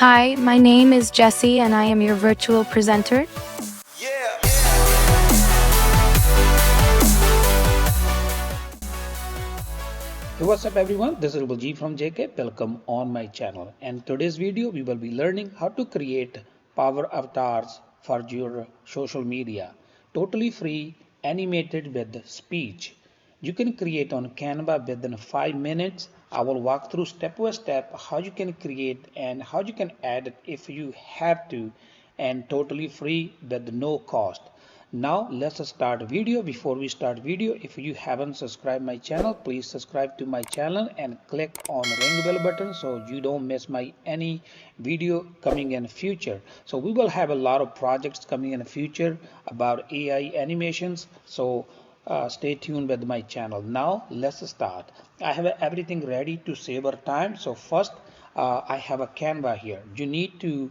Hi, my name is Jessie and I am your virtual presenter. Hey, what's up everyone? This is Baljit from JK. Welcome on my channel. And today's video we will be learning how to create power avatars for your social media. Totally free, animated with speech. You can create on Canva within 5 minutes. I will walk through step by step how you can create and how you can add it if you have to, and totally free with no cost. Now let's start video. Before we start video, if you haven't subscribed my channel, please subscribe to my channel and click on ring bell button so you don't miss my any video coming in future. So we will have a lot of projects coming in the future about AI animations, so stay tuned with my channel. Now let's start. I have everything ready to save our time. So first I have a Canva here. You need to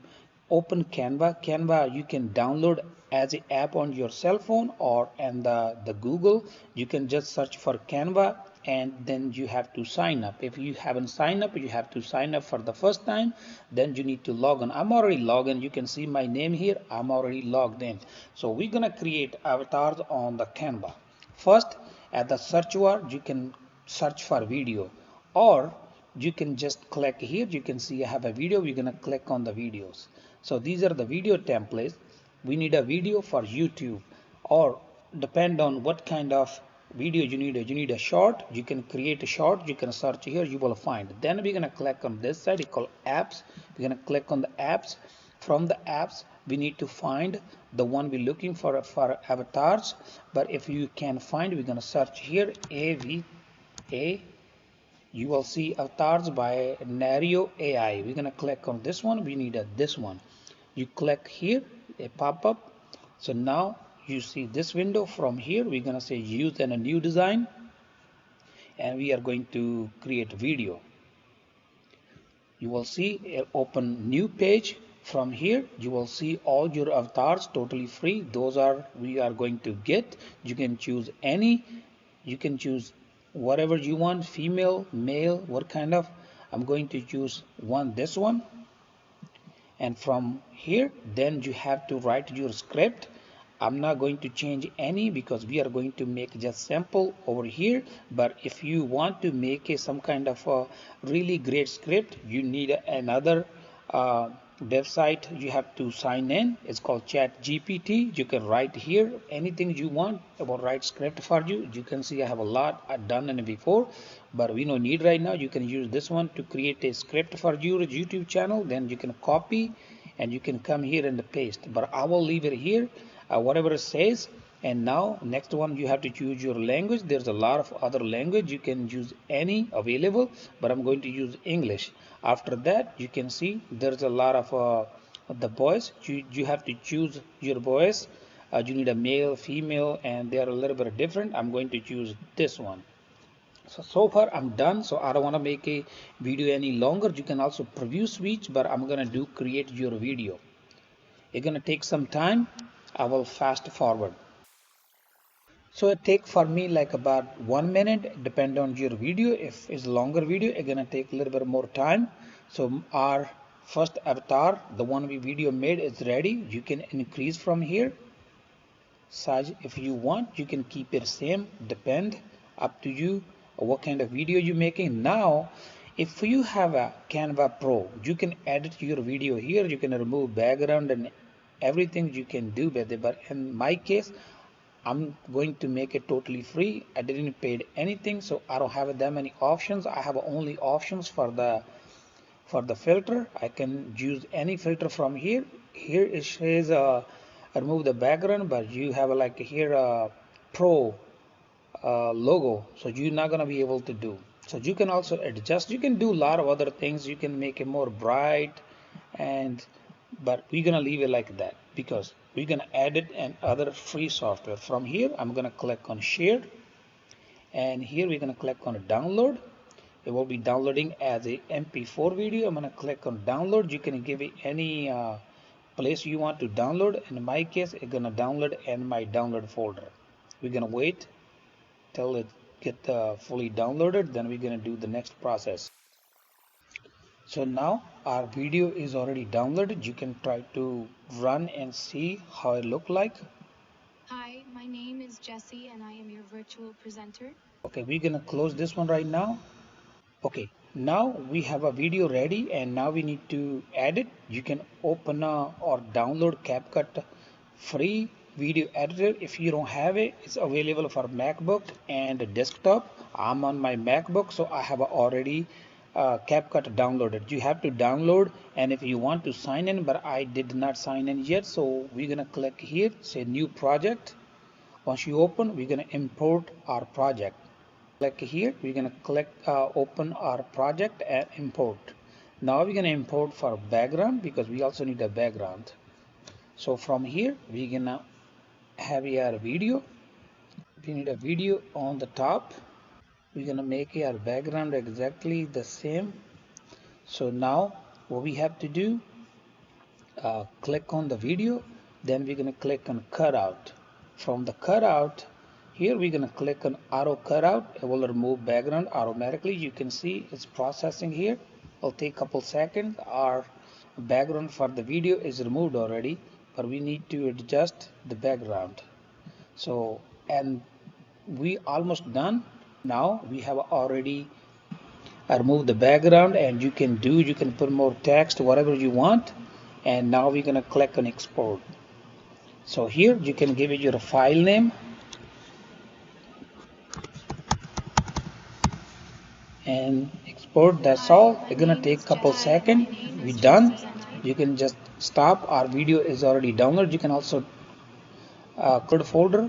open Canva you can download as an app on your cell phone or in the Google. You can just search for Canva and then you have to sign up. If you haven't signed up, you have to sign up for the first time. Then you need to log in. I'm already logged in. You can see my name here. I'm already logged in. So we're gonna create avatars on the Canva. First, at the search bar you can search for video, or you can just click here. You can see I have a video. We're gonna click on the videos. So these are the video templates. We need a video for YouTube, or depend on what kind of video you need. You need a short. You can create a short. You can search here. You will find. Then we're gonna click on this side. It's called apps. We're gonna click on the apps. From the apps, we need to find the one we're looking for avatars. But if you can find, we're gonna search here AVA. You will see avatars by Nario AI. We're gonna click on this one. We need this one. You click here, a pop-up. So now you see this window. From here we're gonna say use and a new design, and we are going to create video. You will see open new page. From here you will see all your avatars totally free. Those are we are going to get. You can choose any. You can choose whatever you want, female, male, what kind of. I'm going to choose this one. And from here then you have to write your script. I'm not going to change any because we are going to make just sample over here. But if you want to make some kind of a really great script, you need another website. You have to sign in. It's called Chat GPT. You can write here anything you want about write script for you. You can see I have a lot I've done in before, but we no need right now. You can use this one to create a script for your YouTube channel. Then you can copy and you can come here and paste, but I will leave it here, whatever it says. And now next one, you have to choose your language. There's a lot of other language. You can use any available, but I'm going to use English. After that, you can see there's a lot of the voice. You have to choose your voice. You need a male, female, and they are a little bit different. I'm going to choose this one. So far I'm done. So I don't want to make a video any longer. You can also preview switch, but I'm gonna do create your video. It's gonna take some time. I will fast forward. So it take for me like about 1 minute, depend on your video. If it's longer video, it's gonna take a little bit more time. So our first avatar, the one we video made, is ready. You can increase from here size if you want. You can keep it same, depend up to you what kind of video you're making. Now if you have a Canva Pro, you can edit your video here. You can remove background and everything you can do with it. But in my case, I'm going to make it totally free. I didn't pay anything, so I don't have that many options. I have only options for the filter. I can use any filter from here. Here it says remove the background, but you have like here a pro logo, so you're not gonna be able to do. So you can also adjust. You can do a lot of other things. You can make it more bright, and but we're gonna leave it like that because we're gonna add it and other free software. From here I'm gonna click on share, and here we're gonna click on download. It will be downloading as a MP4 video. I'm gonna click on download. You can give it any place you want to download. In my case, it's gonna download in my download folder. We're gonna wait till it get fully downloaded, then we're gonna do the next process. So now our video is already downloaded. You can try to run and see how it look like. Hi, my name is Jessie and I am your virtual presenter. Okay, we're gonna close this one right now. Okay, now we have a video ready and now we need to edit. You can open or download CapCut free video editor. If you don't have it, it's available for MacBook and desktop. I'm on my MacBook, so I have already CapCut downloaded. You have to download, and if you want to sign in, but I did not sign in yet, so we're gonna click here, say new project. Once you open, we're gonna import our project. Click here, we're gonna click open our project and import. Now we're gonna import for background because we also need a background. So from here we're gonna have our video. We need a video on the top. We're gonna make our background exactly the same. So now what we have to do, click on the video, then we're gonna click on cutout. From the cutout, here we're gonna click on auto cutout. It will remove background automatically. You can see it's processing here. It'll take a couple seconds. Our background for the video is removed already, but we need to adjust the background. So, and we almost done. Now we have already removed the background, and you can put more text, whatever you want. And now we're gonna click on export. So here you can give it your file name and export. That's all. It's gonna take a couple seconds. We're done. You can just stop. Our video is already downloaded. You can also code folder,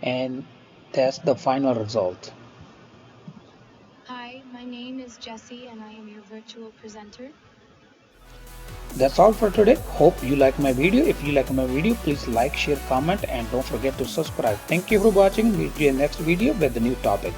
and that's the final result. Hi, my name is Jessie and I am your virtual presenter. That's all for today. Hope you like my video. If you like my video, please like, share, comment, and don't forget to subscribe. Thank you for watching. Meet you in next video with a new topic.